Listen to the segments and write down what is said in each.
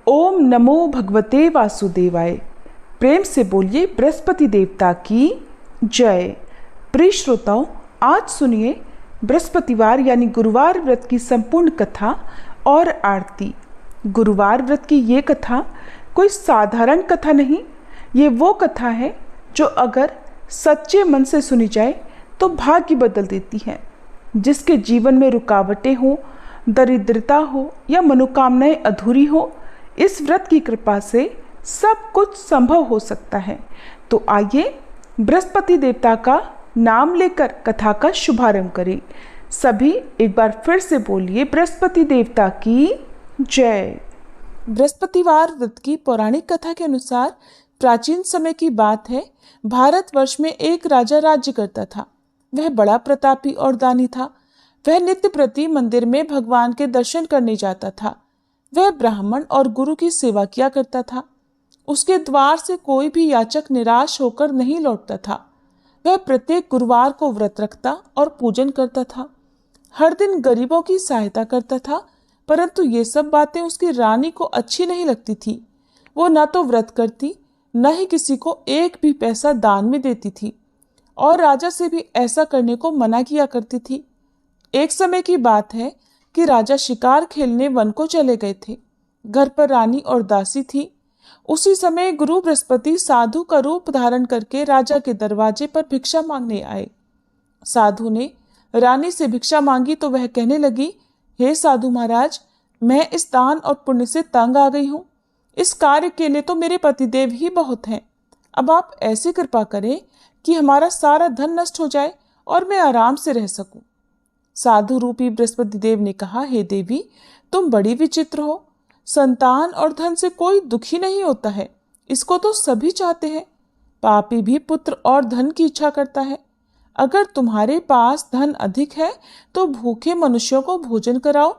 ओम नमो भगवते वासुदेवाय। प्रेम से बोलिए बृहस्पति देवता की जय। प्रिय श्रोताओं, आज सुनिए बृहस्पतिवार यानी गुरुवार व्रत की संपूर्ण कथा और आरती। गुरुवार व्रत की ये कथा कोई साधारण कथा नहीं, ये वो कथा है जो अगर सच्चे मन से सुनी जाए तो भाग्य बदल देती है। जिसके जीवन में रुकावटें हो, दरिद्रता हो या मनोकामनाएं अधूरी हो, इस व्रत की कृपा से सब कुछ संभव हो सकता है। तो आइए बृहस्पति देवता का नाम लेकर कथा का शुभारंभ करें। सभी एक बार फिर से बोलिए बृहस्पति देवता की जय। बृहस्पतिवार व्रत की पौराणिक कथा के अनुसार प्राचीन समय की बात है। भारतवर्ष में एक राजा राज्य करता था। वह बड़ा प्रतापी और दानी था। वह नित्य प्रति मंदिर में भगवान के दर्शन करने जाता था। वह ब्राह्मण और गुरु की सेवा किया करता था। उसके द्वार से कोई भी याचक निराश होकर नहीं लौटता था। वह प्रत्येक गुरुवार को व्रत रखता और पूजन करता था। हर दिन गरीबों की सहायता करता था, परंतु ये सब बातें उसकी रानी को अच्छी नहीं लगती थी। वो न तो व्रत करती, न ही किसी को एक भी पैसा दान में देती थी और राजा से भी ऐसा करने को मना किया करती थी। एक समय की बात है कि राजा शिकार खेलने वन को चले गए थे। घर पर रानी और दासी थी। उसी समय गुरु बृहस्पति साधु का रूप धारण करके राजा के दरवाजे पर भिक्षा मांगने आए। साधु ने रानी से भिक्षा मांगी तो वह कहने लगी, हे साधु महाराज, मैं इस दान और पुण्य से तंग आ गई हूँ। इस कार्य के लिए तो मेरे पतिदेव ही बहुत हैं। अब आप ऐसी कृपा करें कि हमारा सारा धन नष्ट हो जाए और मैं आराम से रह सकूं। साधु रूपी बृहस्पति देव ने कहा, हे देवी, तुम बड़ी विचित्र हो। संतान और धन से कोई दुखी नहीं होता है, इसको तो सभी चाहते हैं। पापी भी पुत्र और धन की इच्छा करता है। अगर तुम्हारे पास धन अधिक है तो भूखे मनुष्यों को भोजन कराओ,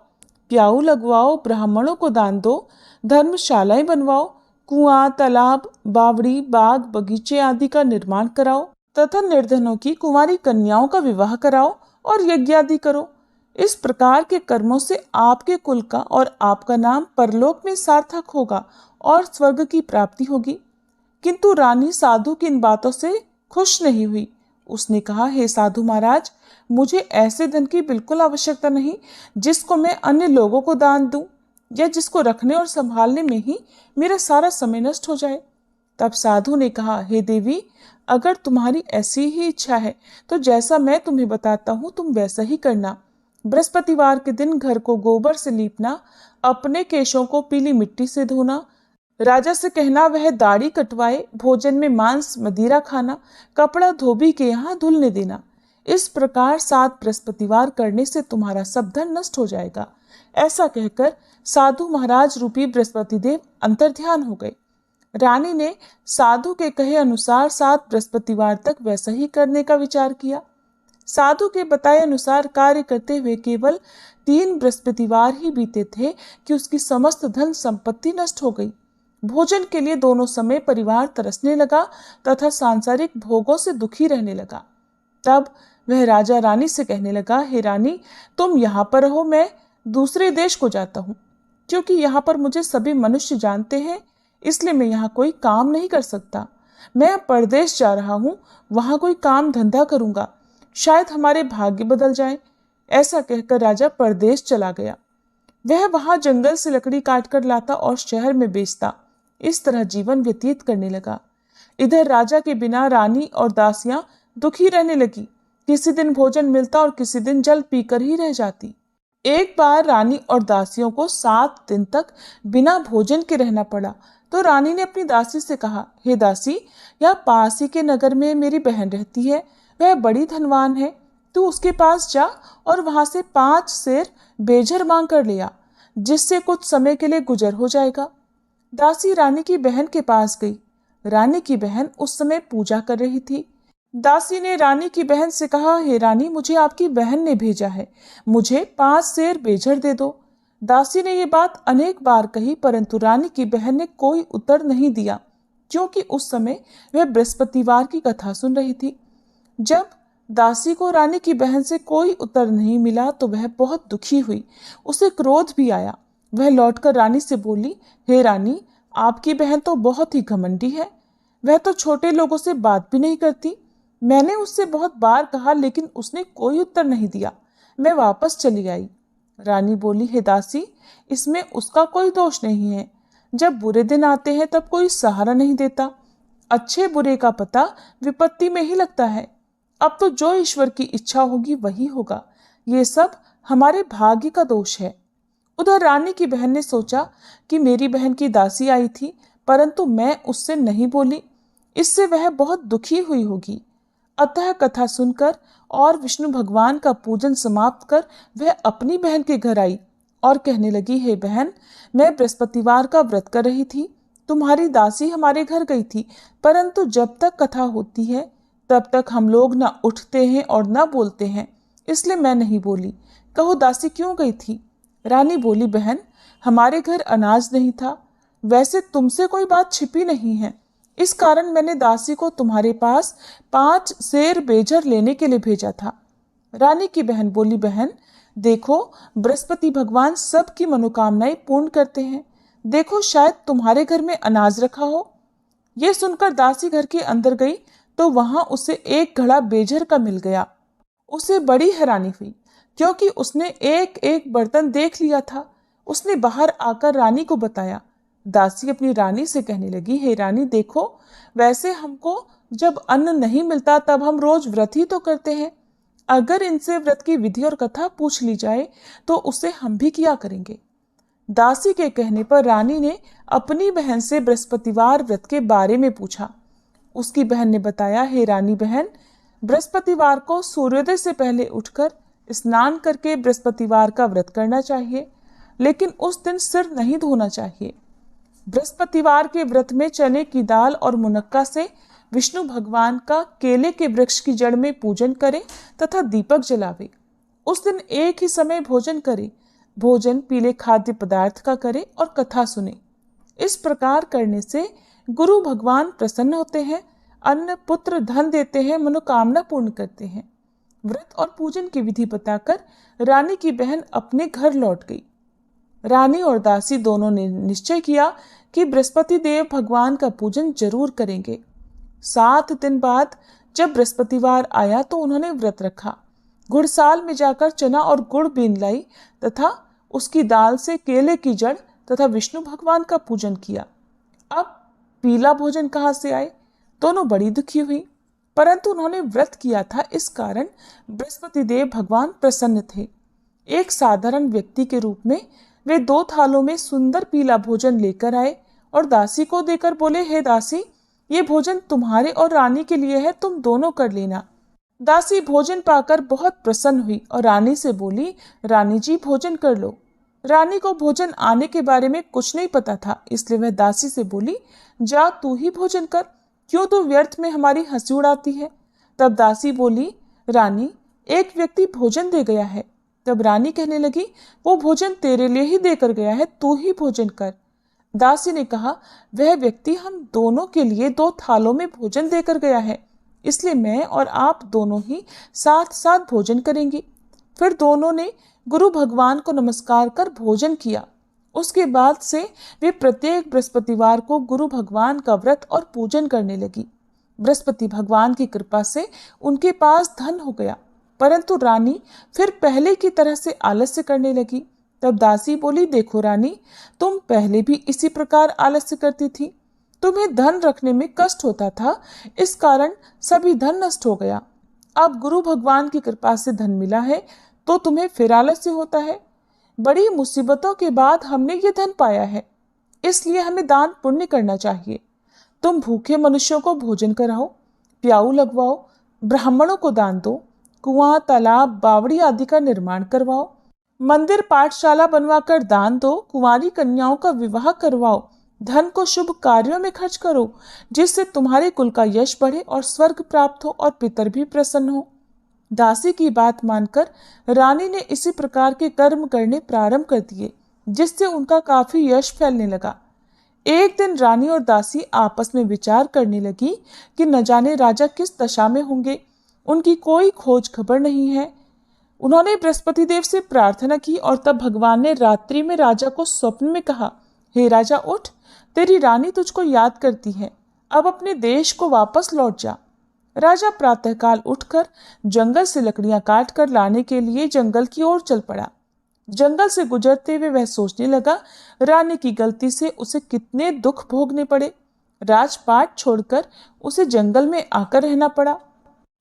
प्याऊ लगवाओ, ब्राह्मणों को दान दो, धर्मशालाएं बनवाओ, कुआं, तालाब, बावड़ी, बाग, बगीचे आदि का निर्माण कराओ तथा निर्धनों की कुंवारी कन्याओं का विवाह कराओ और यज्ञ आदि करो। इस प्रकार के कर्मों से आपके कुल का और आपका नाम परलोक में सार्थक होगा और स्वर्ग की प्राप्ति होगी। किंतु रानी साधु की इन बातों से खुश नहीं हुई। उसने कहा, हे साधु महाराज, मुझे ऐसे धन की बिल्कुल आवश्यकता नहीं जिसको मैं अन्य लोगों को दान दूं या जिसको रखने और संभालने में ही मेरा सारा समय नष्ट हो जाए। तब साधु ने कहा, हे देवी, अगर तुम्हारी ऐसी ही इच्छा है तो जैसा मैं तुम्हें बताता हूँ तुम वैसा ही करना। बृहस्पतिवार के दिन घर को गोबर से लीपना, अपने केशों को पीली मिट्टी से धोना, राजा से कहना वह दाढ़ी कटवाए, भोजन में मांस मदिरा खाना, कपड़ा धोबी के यहाँ धुलने देना। इस प्रकार 7 बृहस्पतिवार करने से तुम्हारा सब धन नष्ट हो जाएगा। ऐसा कहकर साधु महाराज रूपी बृहस्पति देव अंतर्ध्यान हो गए। रानी ने साधु के कहे अनुसार 7 बृहस्पतिवार तक वैसा ही करने का विचार किया। साधु के बताए अनुसार कार्य करते हुए केवल 3 बृहस्पतिवार ही बीते थे कि उसकी समस्त धन संपत्ति नष्ट हो गई। भोजन के लिए दोनों समय परिवार तरसने लगा तथा सांसारिक भोगों से दुखी रहने लगा। तब वह राजा रानी से कहने लगा, हे रानी, तुम यहाँ पर रहो, मैं दूसरे देश को जाता हूँ। क्योंकि यहाँ पर मुझे सभी मनुष्य जानते हैं, इसलिए मैं यहाँ कोई काम नहीं कर सकता। मैं परदेश जा रहा हूँ, वहाँ कोई काम धंधा करूंगा, शायद हमारे भाग्य बदल जाएं। ऐसा कहकर राजा परदेश चला गया। वह वहां जंगल से लकड़ी काट कर लाता और शहर में बेचता। इस तरह जीवन व्यतीत करने लगा। इधर राजा के बिना रानी और दासियां दुखी रहने लगी। किसी दिन भोजन मिलता और किसी दिन जल पीकर ही रह जाती। एक बार रानी और दासियों को 7 दिन तक बिना भोजन के रहना पड़ा तो रानी ने अपनी दासी से कहा, हे दासी, यहाँ पास ही के नगर में मेरी बहन रहती है, वह बड़ी धनवान है। तू उसके पास जा और वहां से 5 सेर बेझर मांग कर ले आ, जिससे कुछ समय के लिए गुजर हो जाएगा। दासी रानी की बहन के पास गई। रानी की बहन उस समय पूजा कर रही थी। दासी ने रानी की बहन से कहा, हे रानी, मुझे आपकी बहन ने भेजा है, मुझे 5 सेर बेझर दे दो। दासी ने ये बात अनेक बार कही, परंतु रानी की बहन ने कोई उत्तर नहीं दिया, क्योंकि उस समय वह बृहस्पतिवार की कथा सुन रही थी। जब दासी को रानी की बहन से कोई उत्तर नहीं मिला तो वह बहुत दुखी हुई। उसे क्रोध भी आया। वह लौटकर रानी से बोली, हे रानी, आपकी बहन तो बहुत ही घमंडी है। वह तो छोटे लोगों से बात भी नहीं करती। मैंने उससे बहुत बार कहा लेकिन उसने कोई उत्तर नहीं दिया। मैं वापस चली आई। रानी बोली, हे दासी, इसमें उसका कोई दोष नहीं है। जब बुरे दिन आते हैं तब कोई सहारा नहीं देता। अच्छे बुरे का पता विपत्ति में ही लगता है। अब तो जो ईश्वर की इच्छा होगी वही होगा। ये सब हमारे भाग्य का दोष है। उधर रानी की बहन ने सोचा कि मेरी बहन की दासी आई थी, परंतु मैं उससे नहीं बोली, इससे वह बहुत दुखी हुई होगी। अतः कथा सुनकर और विष्णु भगवान का पूजन समाप्त कर वह अपनी बहन के घर आई और कहने लगी, हे बहन, मैं बृहस्पतिवार का व्रत कर रही थी। तुम्हारी दासी हमारे घर गई थी, परंतु जब तक कथा होती है तब तक हम लोग न उठते हैं और न बोलते हैं, इसलिए मैं नहीं बोली। कहो दासी क्यों गई थी? रानी बोली, बहन, हमारे घर अनाज नहीं था। वैसे तुमसे कोई बात छिपी नहीं है, इस कारण मैंने दासी को तुम्हारे पास 5 सेर बेजर लेने के लिए भेजा था। रानी की बहन बोली, बहन देखो, बृहस्पति भगवान सबकी मनोकामनाएं पूर्ण करते हैं। देखो, शायद तुम्हारे घर में अनाज रखा हो। ये सुनकर दासी घर के अंदर गई तो वहां उसे एक घड़ा बेजर का मिल गया। उसे बड़ी हैरानी हुई क्योंकि उसने एक एक बर्तन देख लिया था। उसने बाहर आकर रानी को बताया। दासी अपनी रानी से कहने लगी, हे रानी देखो, वैसे हमको जब अन्न नहीं मिलता तब हम रोज व्रत ही तो करते हैं। अगर इनसे व्रत की विधि और कथा पूछ ली जाए तो उसे हम भी किया करेंगे। दासी के कहने पर रानी ने अपनी बहन से बृहस्पतिवार व्रत के बारे में पूछा। उसकी बहन ने बताया, हे रानी बहन, बृहस्पतिवार को सूर्योदय से पहले उठकर स्नान करके बृहस्पतिवार का व्रत करना चाहिए, लेकिन उस दिन सिर नहीं धोना चाहिए। बृहस्पतिवार के व्रत में चने की दाल और मुनक्का से विष्णु भगवान का केले के वृक्ष की जड़ में पूजन करें तथा दीपक जलावे। उस दिन एक ही समय भोजन करें। भोजन पीले खाद्य पदार्थ का करें और कथा सुने। इस प्रकार करने से गुरु भगवान प्रसन्न होते हैं, अन्न पुत्र धन देते हैं, मनोकामना पूर्ण करते हैं। व्रत और पूजन की विधि बताकर रानी की बहन अपने घर लौट गई। रानी और दासी दोनों ने निश्चय किया कि बृहस्पति देव भगवान का पूजन जरूर करेंगे। 7 दिन बाद जब बृहस्पतिवार आया तो उन्होंने व्रत रखा। गुड़साल में जाकर चना और गुड़ बीन लाई तथा उसकी दाल से केले की जड़ तथा विष्णु भगवान का पूजन किया। अब पीला भोजन कहाँ से आए? दोनों बड़ी दुखी हुई, परंतु उन्होंने व्रत किया था, इस कारण बृहस्पति देव भगवान प्रसन्न थे। एक साधारण व्यक्ति के रूप में वे 2 थालों में सुंदर पीला भोजन लेकर आए और दासी को देकर बोले, हे दासी, ये भोजन तुम्हारे और रानी के लिए है, तुम दोनों कर लेना। दासी भोजन पाकर बहुत प्रसन्न हुई और रानी से बोली, रानी जी भोजन कर लो। रानी को भोजन आने के बारे में कुछ नहीं पता था, इसलिए वह दासी से बोली, जा तू ही भोजन कर, क्यों तू व्यर्थ में हमारी हंसी उड़ाती है। तब दासी बोली, रानी, एक व्यक्ति भोजन दे गया है। तब रानी कहने लगी, वो भोजन तेरे लिए ही देकर गया है, तू ही भोजन कर। दासी ने कहा, वह व्यक्ति हम दोनों के लिए 2 थालों में भोजन देकर गया है, इसलिए मैं और आप दोनों ही साथ साथ भोजन करेंगे। फिर दोनों ने गुरु भगवान को नमस्कार कर भोजन किया। उसके बाद से वे प्रत्येक बृहस्पतिवार को गुरु भगवान का व्रत और पूजन करने लगी। बृहस्पति भगवान की कृपा से उनके पास धन हो गया, परंतु रानी फिर पहले की तरह से आलस्य करने लगी। तब दासी बोली, देखो रानी, तुम पहले भी इसी प्रकार आलस्य करती थी। तुम्हें धन रखने में कष्ट होता था, इस कारण सभी धन नष्ट हो गया। अब गुरु भगवान की कृपा से धन मिला है तो तुम्हें फिर आलस्य होता है। बड़ी मुसीबतों के बाद हमने ये धन पाया है, इसलिए हमें दान पुण्य करना चाहिए। तुम भूखे मनुष्यों को भोजन कराओ, प्याऊ लगवाओ, ब्राह्मणों को दान दो, कुआं, तालाब, बावड़ी आदि का निर्माण करवाओ, मंदिर पाठशाला बनवाकर दान दो, कुंवारी कन्याओं का विवाह करवाओ, धन को शुभ कार्यों में खर्च करो, जिससे तुम्हारे कुल का यश बढ़े और स्वर्ग प्राप्त हो और पितर भी प्रसन्न हो। दासी की बात मानकर रानी ने इसी प्रकार के कर्म करने प्रारंभ कर दिए, जिससे उनका काफी यश फैलने लगा। एक दिन रानी और दासी आपस में विचार करने लगी कि न जाने राजा किस दशा में होंगे, उनकी कोई खोज खबर नहीं है। उन्होंने बृहस्पति देव से प्रार्थना की और तब भगवान ने रात्रि में राजा को स्वप्न में कहा, हे राजा उठ, तेरी रानी तुझको याद करती है, अब अपने देश को वापस लौट जा। राजा प्रातःकाल उठकर जंगल से लकड़ियां काट कर लाने के लिए जंगल की ओर चल पड़ा। जंगल से गुजरते हुए वह सोचने लगा, रानी की गलती से उसे कितने दुख भोगने पड़े। राजपाट छोड़कर उसे जंगल में आकर रहना पड़ा।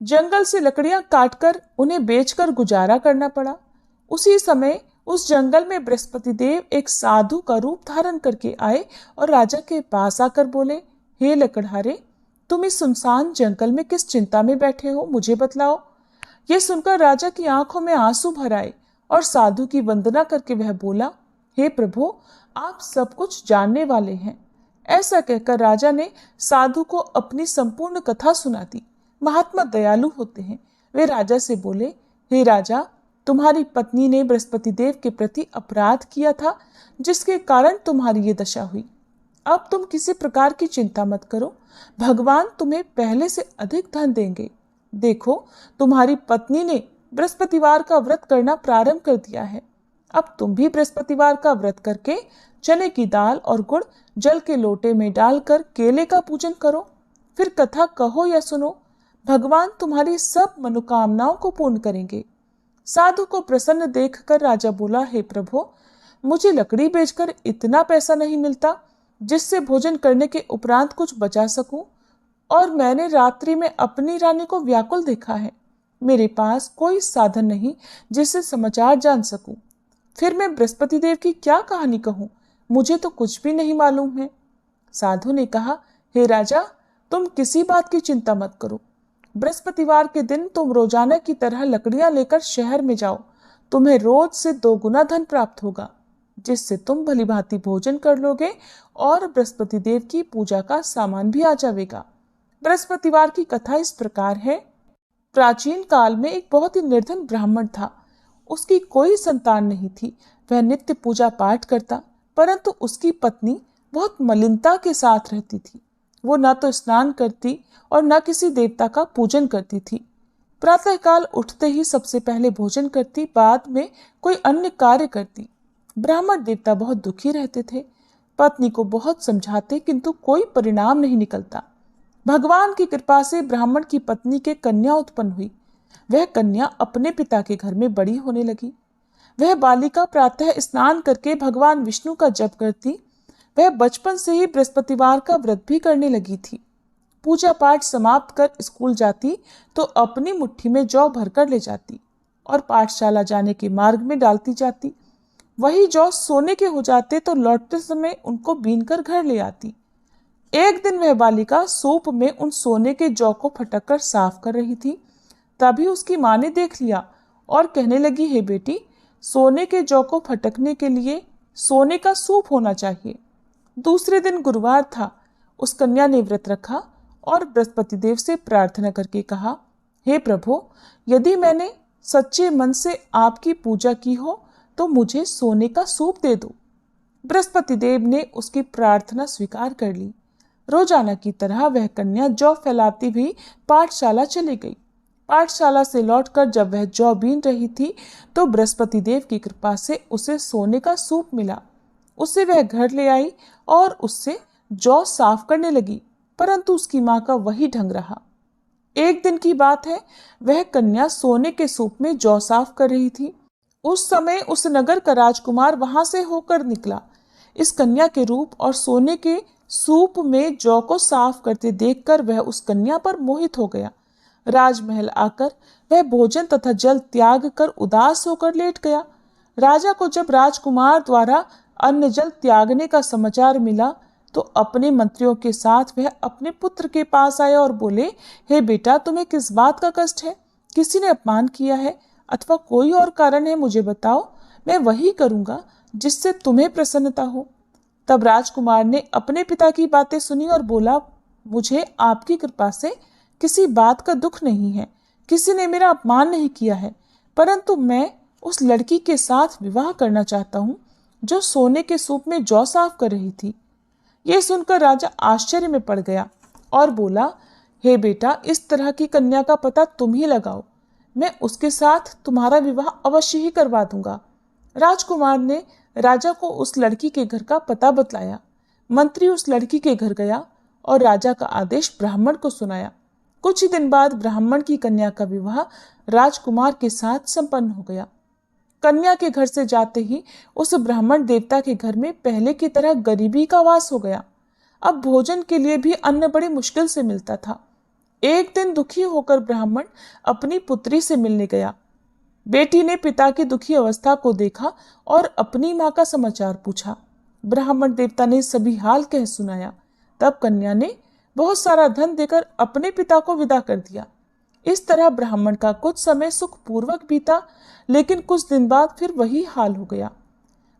जंगल से लकड़ियां काटकर उन्हें बेचकर गुजारा करना पड़ा। उसी समय उस जंगल में बृहस्पति देव एक साधु का रूप धारण करके आए और राजा के पास आकर बोले, हे लकड़हारे, तुम इस सुनसान जंगल में किस चिंता में बैठे हो, मुझे बतलाओ। यह सुनकर राजा की आंखों में आंसू भर आए और साधु की वंदना करके वह बोला, हे प्रभु, आप सब कुछ जानने वाले हैं। ऐसा कहकर राजा ने साधु को अपनी संपूर्ण कथा सुना दी। महात्मा दयालु होते हैं। वे राजा से बोले, हे राजा, तुम्हारी पत्नी ने बृहस्पति देव के प्रति अपराध किया था, जिसके कारण तुम्हारी ये दशा हुई। अब तुम किसी प्रकार की चिंता मत करो, भगवान तुम्हें पहले से अधिक धन देंगे। देखो, तुम्हारी पत्नी ने बृहस्पतिवार का व्रत करना प्रारंभ कर दिया है। अब तुम भी बृहस्पतिवार का व्रत करके चने की दाल और गुड़ जल के लोटे में डालकर केले का पूजन करो, फिर कथा कहो या सुनो। भगवान तुम्हारी सब मनोकामनाओं को पूर्ण करेंगे। साधु को प्रसन्न देखकर राजा बोला, हे प्रभु, मुझे लकड़ी बेचकर इतना पैसा नहीं मिलता जिससे भोजन करने के उपरांत कुछ बचा सकूं, और मैंने रात्रि में अपनी रानी को व्याकुल देखा है। मेरे पास कोई साधन नहीं जिससे समाचार जान सकूं। फिर मैं बृहस्पति देव की क्या कहानी कहूं, मुझे तो कुछ भी नहीं मालूम है। साधु ने कहा, हे राजा, तुम किसी बात की चिंता मत करो। बृहस्पतिवार के दिन तुम रोजाना की तरह लकड़ियां लेकर शहर में जाओ। तुम्हें रोज से 2 गुना धन प्राप्त होगा, जिससे तुम भली भांति भोजन कर लोगे और बृहस्पति देव की पूजा का सामान भी आ जाएगा। बृहस्पतिवार की कथा इस प्रकार है। प्राचीन काल में एक बहुत ही निर्धन ब्राह्मण था। उसकी कोई संतान नहीं थी। वह नित्य पूजा पाठ करता, परंतु उसकी पत्नी बहुत मलिनता के साथ रहती थी। वो न तो स्नान करती और न किसी देवता का पूजन करती थी। प्रातःकाल उठते ही सबसे पहले भोजन करती, बाद में कोई अन्य कार्य करती। ब्राह्मण देवता बहुत दुखी रहते थे। पत्नी को बहुत समझाते, किंतु कोई परिणाम नहीं निकलता। भगवान की कृपा से ब्राह्मण की पत्नी के कन्या उत्पन्न हुई। वह कन्या अपने पिता के घर में बड़ी होने लगी। वह बालिका प्रातः स्नान करके भगवान विष्णु का जप करती। वह बचपन से ही बृहस्पतिवार का व्रत भी करने लगी थी। पूजा पाठ समाप्त कर स्कूल जाती तो अपनी मुट्ठी में जौ भरकर ले जाती और पाठशाला जाने के मार्ग में डालती जाती। वही जौ सोने के हो जाते तो लौटते समय उनको बीनकर घर ले आती। एक दिन वह बालिका सूप में उन सोने के जौ को फटक कर साफ कर रही थी। तभी उसकी माँ ने देख लिया और कहने लगी, हे बेटी, सोने के जौ को फटकने के लिए सोने का सूप होना चाहिए। दूसरे दिन गुरुवार था। उस कन्या ने व्रत रखा और बृहस्पति देव से प्रार्थना करके कहा, हे प्रभु, यदि मैंने सच्चे मन से आपकी पूजा की हो तो मुझे सोने का सूप दे दो। बृहस्पति देव ने उसकी प्रार्थना स्वीकार कर ली। रोजाना की तरह वह कन्या जौ फैलाती हुई पाठशाला चली गई। पाठशाला से लौटकर जब वह जौ बीन रही थी तो बृहस्पति देव की कृपा से उसे सोने का सूप मिला। उसे वह घर ले आई और उससे जौ साफ करने लगी, परंतु उसकी माँ का वही ढंग रहा। एक दिन की बात है, वह कन्या सोने के सूप में जौ साफ कर रही थी। उस समय उस नगर का राजकुमार वहां से होकर निकला। इस कन्या के रूप और सोने के सूप में जौ को साफ करते देखकर वह उस कन्या पर मोहित हो गया। राजमहल आकर वह भोजन तथा जल त्याग कर उदास होकर लेट गया। राजा को जब राजकुमार द्वारा अन्न जल त्यागने का समाचार मिला तो अपने मंत्रियों के साथ वह अपने पुत्र के पास आया और बोले, हे बेटा, तुम्हें किस बात का कष्ट है? किसी ने अपमान किया है अथवा कोई और कारण है? मुझे बताओ, मैं वही करूंगा जिससे तुम्हें प्रसन्नता हो। तब राजकुमार ने अपने पिता की बातें सुनी और बोला, मुझे आपकी कृपा से किसी बात का दुख नहीं है। किसी ने मेरा अपमान नहीं किया है, परंतु मैं उस लड़की के साथ विवाह करना चाहता हूँ जो सोने के सूप में जौ साफ कर रही थी। यह सुनकर राजा आश्चर्य में पड़ गया और बोला, हे बेटा, इस तरह की कन्या का पता तुम ही लगाओ। मैं उसके साथ तुम्हारा विवाह अवश्य ही करवा दूंगा। राजकुमार ने राजा को उस लड़की के घर का पता बतलाया। मंत्री उस लड़की के घर गया और राजा का आदेश ब्राह्मण को सुनाया। कुछ ही दिन बाद ब्राह्मण की कन्या का विवाह राजकुमार के साथ संपन्न हो गया। कन्या के घर से जाते ही उस ब्राह्मण देवता के घर में पहले की तरह गरीबी का वास हो गया। अब भोजन के लिए भी अन्न बड़ी मुश्किल से मिलता था। एक दिन दुखी होकर ब्राह्मण अपनी पुत्री से मिलने गया। बेटी ने पिता की दुखी अवस्था को देखा और अपनी मां का समाचार पूछा। ब्राह्मण देवता ने सभी हाल कह सुनाया। तब कन्या ने बहुत सारा धन देकर अपने पिता को विदा कर दिया। इस तरह ब्राह्मण का कुछ समय सुखपूर्वक बीता, लेकिन कुछ दिन बाद फिर वही हाल हो गया।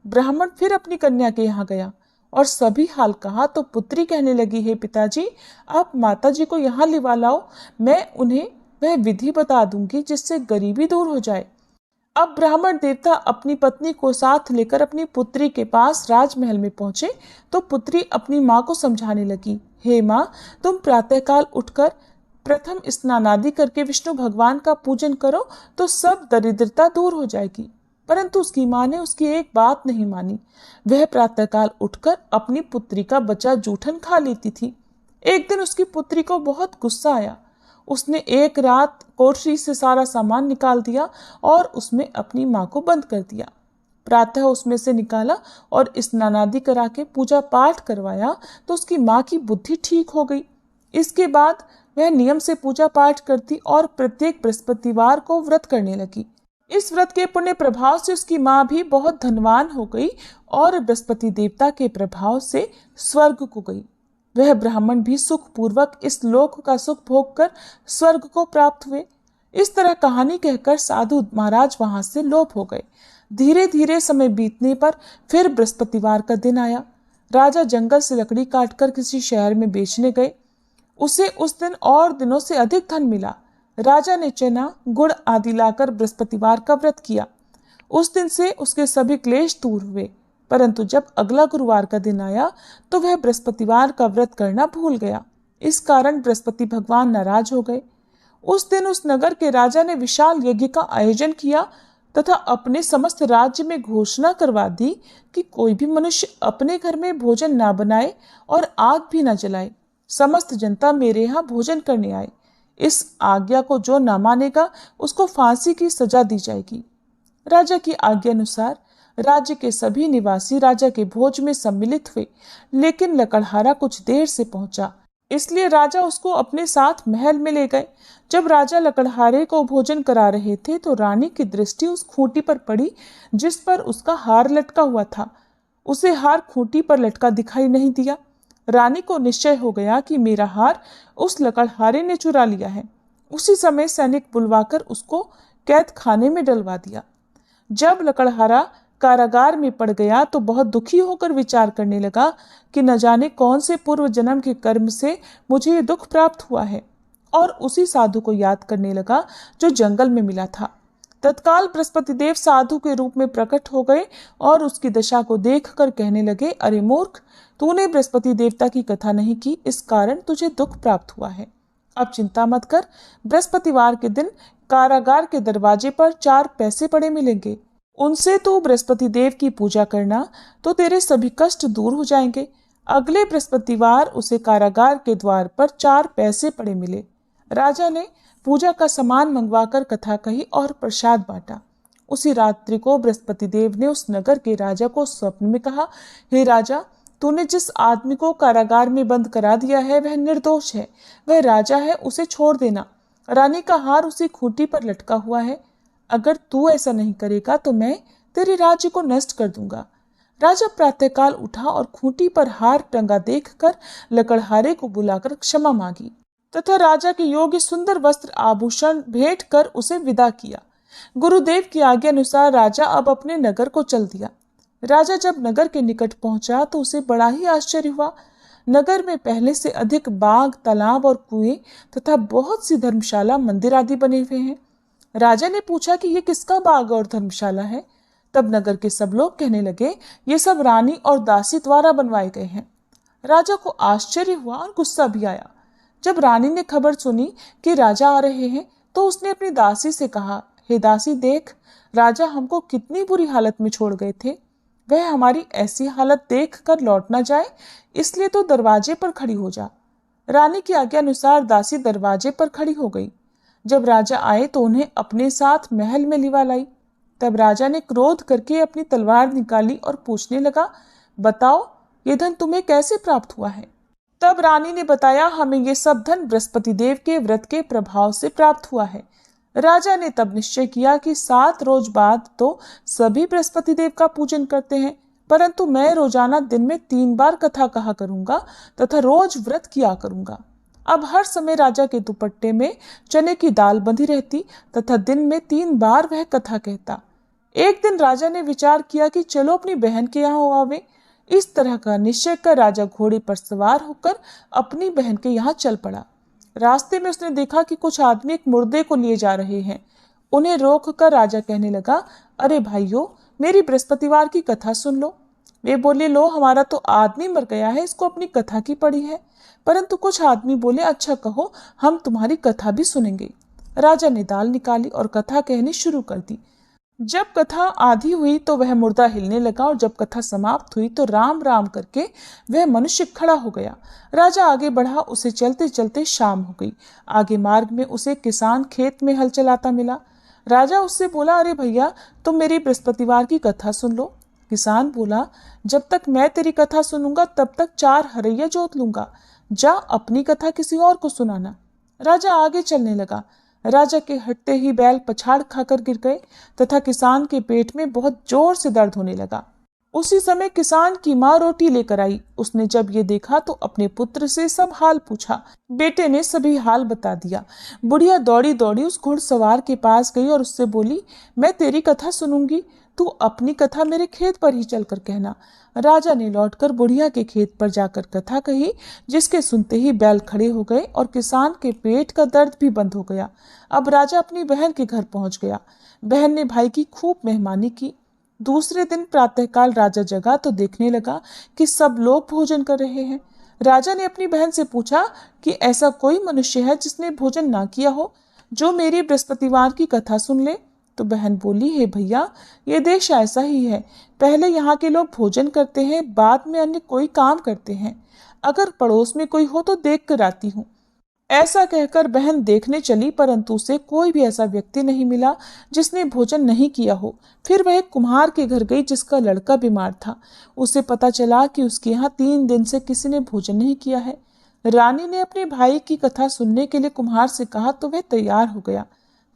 ब्राह्मण फिर अपनी कन्या के यहाँ गया और सभी हाल कहा तो पुत्री कहने लगी, हे पिताजी, आप माताजी को यहाँ लिवा लाओ, मैं उन्हें वह विधि बता दूंगी जिससे गरीबी दूर हो जाए। अब ब्राह्मण देवता अपनी पत्नी को साथ लेकर अपनी पुत्री के पास राजमहल में पहुंचे तो पुत्री अपनी माँ को समझाने लगी, हे माँ, तुम प्रातःकाल उठकर प्रथम स्नान आदि करके विष्णु भगवान का पूजन करो तो सब दरिद्रता दूर हो जाएगी। परंतु उसकी माँ ने उसकी एक बात नहीं मानी। वह प्रातःकाल उठकर अपनी पुत्री का बचा जूठन खा लेती थी। एक दिन उसकी पुत्री को बहुत गुस्सा आया। उसने एक रात कोठरी से सारा सामान निकाल दिया और उसमें अपनी माँ को बंद कर दिया। प्रातः उसमें से निकाला और स्नानादि करा के पूजा पाठ करवाया तो उसकी माँ की बुद्धि ठीक हो गई। इसके बाद वह नियम से पूजा पाठ करती और प्रत्येक बृहस्पतिवार को व्रत करने लगी। इस व्रत के पुण्य प्रभाव से उसकी माँ भी बहुत धनवान हो गई और बृहस्पति देवता के प्रभाव से स्वर्ग को गई। वह ब्राह्मण भी सुख पूर्वक इस लोक का सुख भोग कर स्वर्ग को प्राप्त हुए। इस तरह कहानी कहकर साधु महाराज वहां से लोप हो गए। धीरे धीरे समय बीतने पर फिर बृहस्पतिवार का दिन आया। राजा जंगल से लकड़ी काटकर किसी शहर में बेचने गए। उसे उस दिन और दिनों से अधिक धन मिला। राजा ने चना, गुड़ आदि लाकर बृहस्पतिवार का व्रत किया। उस दिन से उसके सभी क्लेश दूर हुए। परंतु जब अगला गुरुवार का दिन आया तो वह बृहस्पतिवार का व्रत करना भूल गया। इस कारण बृहस्पति भगवान नाराज हो गए। उस दिन उस नगर के राजा ने विशाल यज्ञ का आयोजन किया तथा अपने समस्त राज्य में घोषणा करवा दी कि कोई भी मनुष्य अपने घर में भोजन ना बनाए और आग भी ना जलाए। समस्त जनता मेरे यहाँ भोजन करने आए। इस आज्ञा को जो न मानेगा उसको फांसी की सजा दी जाएगी। राजा की आज्ञा अनुसार राज्य के सभी निवासी राजा के भोज में सम्मिलित हुए, लेकिन लकड़हारा कुछ देर से पहुंचा, इसलिए राजा उसको अपने साथ महल में ले गए। जब राजा लकड़हारे को भोजन करा रहे थे तो रानी की दृष्टि उस खूंटी पर पड़ी जिस पर उसका हार लटका हुआ था। उसे हार खूंटी पर लटका दिखाई नहीं दिया। रानी को निश्चय हो गया कि मेरा हार उस लकड़हारे ने चुरा लिया है। उसी समय सैनिक बुलवाकर उसको कैद खाने में डलवा दिया। जब लकड़हारा कारागार में पड़ गया तो बहुत दुखी होकर विचार करने लगा कि न जाने कौन से पूर्व जन्म के कर्म से मुझे ये दुख प्राप्त हुआ है, और उसी साधु को याद करने लगा जो जंगल में मिला था। तत्काल बृहस्पति देव साधु के रूप में प्रकट हो गए और उसकी दशा को देखकर कहने लगे, अरे मूर्ख, तूने बृहस्पति देवता की कथा नहीं की, इस कारण तुझे दुख प्राप्त हुआ है। अब चिंता मत कर, बृहस्पतिवार के दिन कारागार के दरवाजे पर 4 पैसे पड़े मिलेंगे। उनसे तू बृहस्पति देव की पूजा करना तो तेरे सभी कष्ट दूर हो जाएंगे। अगले बृहस्पतिवार उसे कारागार के द्वार पर 4 पैसे पड़े मिले। राजा ने पूजा का सामान मंगवाकर कथा कही और प्रसाद बांटा। उसी रात्रि को बृहस्पति देव ने उस नगर के राजा को स्वप्न में कहा, हे राजा, तूने जिस आदमी को कारागार में बंद करा दिया है वह निर्दोष है, वह राजा है, उसे छोड़ देना। रानी का हार उसी खूंटी पर लटका हुआ है। अगर तू ऐसा नहीं करेगा तो मैं तेरे राज्य को नष्ट कर दूंगा। राजा प्रातःकाल उठा और खूंटी पर हार टंगा देखकर लकड़हारे को बुलाकर क्षमा मांगी तथा राजा के योग्य सुंदर वस्त्र आभूषण भेंट कर उसे विदा किया। गुरुदेव की आज्ञा अनुसार राजा अब अपने नगर को चल दिया। राजा जब नगर के निकट पहुंचा तो उसे बड़ा ही आश्चर्य हुआ। नगर में पहले से अधिक बाग, तालाब और कुएं तथा बहुत सी धर्मशाला, मंदिर आदि बने हुए हैं। राजा ने पूछा कि ये किसका बाग और धर्मशाला है। तब नगर के सब लोग कहने लगे, ये सब रानी और दासी द्वारा बनवाए गए हैं। राजा को आश्चर्य हुआ और गुस्सा भी आया। जब रानी ने खबर सुनी कि राजा आ रहे हैं तो उसने अपनी दासी से कहा, हे दासी देख, राजा हमको कितनी बुरी हालत में छोड़ गए थे, वह हमारी ऐसी हालत देख कर लौट ना जाए, इसलिए तो दरवाजे पर खड़ी हो जा। रानी की आज्ञा अनुसार दासी दरवाजे पर खड़ी हो गई। जब राजा आए तो उन्हें अपने साथ महल में लिवा लाई। तब राजा ने क्रोध करके अपनी तलवार निकाली और पूछने लगा, बताओ ये धन तुम्हें कैसे प्राप्त हुआ है? तब रानी ने बताया, हमें ये सब धन बृहस्पति देव के व्रत के प्रभाव से प्राप्त हुआ है। राजा ने तब निश्चय किया कि 7 रोज बाद तो सभी बृहस्पति देव का पूजन करते हैं, परंतु मैं रोजाना दिन में 3 बार कथा कहा करूंगा तथा रोज व्रत किया करूंगा। अब हर समय राजा के दुपट्टे में चने की दाल बंधी रहती तथा दिन में 3 बार वह कथा कहता। एक दिन राजा ने विचार किया कि चलो अपनी बहन के यहाँ आवे। इस तरह का निश्चय कर राजा घोड़े पर सवार होकर अपनी बहन के यहाँ चल पड़ा। रास्ते में उसने देखा कि कुछ आदमी एक मुर्दे को लिए जा रहे हैं। उन्हें रोक कर राजा कहने लगा, अरे भाइयों, मेरी बृहस्पतिवार की कथा सुन लो। वे बोले, लो, हमारा तो आदमी मर गया है, इसको अपनी कथा की पड़ी है। परंतु कुछ आदमी बोले, अच्छा कहो, हम तुम्हारी कथा भी सुनेंगे। राजा ने दाल निकाली और कथा कहनी शुरू कर दी। जब कथा आधी हुई तो वह मुर्दा हिलने लगा और जब कथा समाप्त हुई तो राम राम करके वह मनुष्य खड़ा हो गया। राजा आगे बढ़ा, उसे चलते चलते शाम हो गई। आगे मार्ग में उसे किसान खेत में हल चलाता मिला। राजा उससे बोला, अरे भैया, तुम मेरी बृहस्पतिवार की कथा सुन लो। किसान बोला, जब तक मैं तेरी कथा सुनूंगा तब तक 4 हरैया जोत लूंगा, जा अपनी कथा किसी और को सुनाना। राजा आगे चलने लगा। राजा के हटते ही बैल पछाड़ खाकर गिर गए तथा किसान के पेट में बहुत जोर से दर्द होने लगा। उसी समय किसान की माँ रोटी लेकर आई। उसने जब ये देखा तो अपने पुत्र से सब हाल पूछा। बेटे ने सभी हाल बता दिया। बुढ़िया दौड़ी दौड़ी उस घुड़सवार के पास गई और उससे बोली, मैं तेरी कथा सुनूंगी, तू अपनी कथा मेरे खेत पर ही चलकर कहना। राजा ने लौटकर बुढ़िया के खेत पर जाकर कथा कही, जिसके सुनते ही बैल खड़े हो गए और किसान के पेट का दर्द भी बंद हो गया। अब राजा अपनी बहन के घर पहुंच गया। बहन ने भाई की खूब मेहमानी की। दूसरे दिन प्रातःकाल राजा जगा तो देखने लगा कि सब लोग भोजन कर रहे हैं। राजा ने अपनी बहन से पूछा कि ऐसा कोई मनुष्य है जिसने भोजन ना किया हो, जो मेरी बृहस्पतिवार की कथा सुन ले। तो बहन बोली, हे भैया, ये देश ऐसा ही है, पहले यहाँ के लोग भोजन करते हैं, बाद में अन्य कोई काम करते हैं। अगर पड़ोस में कोई हो तो देख कर आती हूँ। ऐसा कहकर बहन देखने चली, परंतु उसे कोई भी ऐसा व्यक्ति नहीं मिला जिसने भोजन नहीं किया हो। फिर वह एक कुम्हार के घर गई जिसका लड़का बीमार था। उसे पता चला कि उसके यहाँ 3 दिन से किसी ने भोजन नहीं किया है। रानी ने अपने भाई की कथा सुनने के लिए कुम्हार से कहा तो वह तैयार हो गया।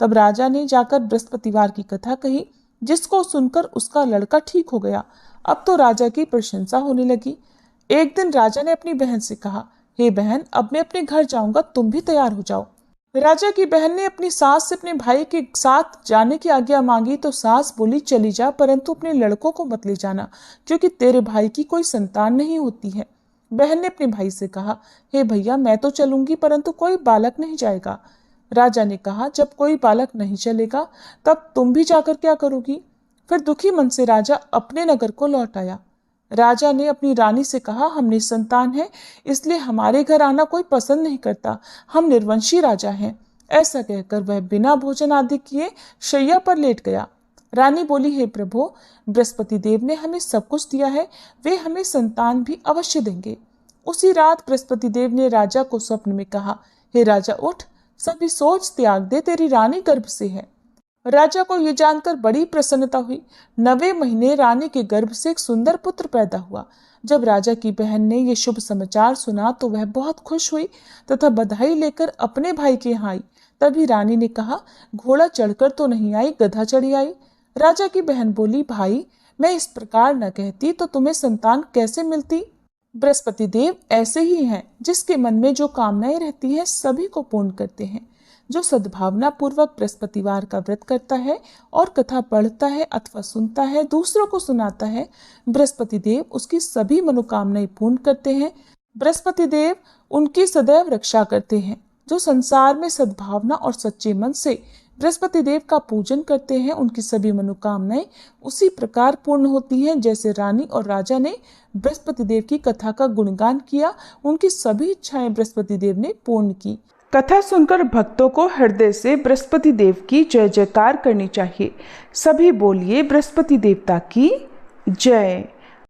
तब राजा ने जाकर बृहस्पतिवार की कथा कही, जिसको सुनकर उसका लड़का ठीक हो गया। अब तो राजा की प्रशंसा होने लगी। एक दिन राजा ने अपनी बहन से कहा, हे बहन, अब मैं अपने घर जाऊंगा, तुम भी तैयार हो जाओ। राजा की बहन ने अपनी सास से अपने भाई के साथ जाने की आज्ञा मांगी तो सास बोली, चली जा, परंतु अपने लड़कों को मत ले जाना, क्योंकि तेरे भाई की कोई संतान नहीं होती है। बहन ने अपने भाई से कहा, हे भैया, मैं तो चलूंगी, परंतु कोई बालक नहीं जाएगा। राजा ने कहा, जब कोई बालक नहीं चलेगा तब तुम भी जाकर क्या करोगी? फिर दुखी मन से राजा अपने नगर को लौट आया। राजा ने अपनी रानी से कहा, हम निसंतान हैं, इसलिए हमारे घर आना कोई पसंद नहीं करता, हम निर्वंशी राजा हैं। ऐसा कहकर वह बिना भोजन आदि किए शैया पर लेट गया। रानी बोली, हे प्रभु, बृहस्पति देव ने हमें सब कुछ दिया है, वे हमें संतान भी अवश्य देंगे। उसी रात बृहस्पति देव ने राजा को स्वप्न में कहा, हे राजा, उठ, सभी सोच त्याग दे, तेरी रानी गर्भ से है। राजा को ये जानकर बड़ी प्रसन्नता हुई। 9वें महीने रानी के गर्भ से एक सुंदर पुत्र पैदा हुआ। जब राजा की बहन ने ये शुभ समाचार सुना तो वह बहुत खुश हुई तथा बधाई लेकर अपने भाई के यहाँ आई। तभी रानी ने कहा, घोड़ा चढ़कर तो नहीं आई, गधा चढ़ी आई। राजा की बहन बोली, भाई, मैं इस प्रकार न कहती तो तुम्हें संतान कैसे मिलती? बृहस्पति देव ऐसे ही हैं, जिसके मन में जो कामनाएं रहती हैं सभी को पूर्ण करते हैं। जो सद्भावना पूर्वक बृहस्पतिवार का व्रत करता है और कथा पढ़ता है अथवा सुनता है, दूसरों को सुनाता है, बृहस्पति देव उसकी सभी मनोकामनाएं पूर्ण करते हैं। बृहस्पति देव उनकी सदैव रक्षा करते हैं। जो संसार में सद्भावना और सच्चे मन से बृहस्पति देव का पूजन करते हैं, उनकी सभी मनोकामनाएं उसी प्रकार पूर्ण होती हैं जैसे रानी और राजा ने बृहस्पति देव की कथा का गुणगान किया, उनकी सभी इच्छाएं बृहस्पति देव ने पूर्ण की। कथा सुनकर भक्तों को हृदय से बृहस्पति देव की जय जयकार करनी चाहिए। सभी बोलिए बृहस्पति देवता की जय।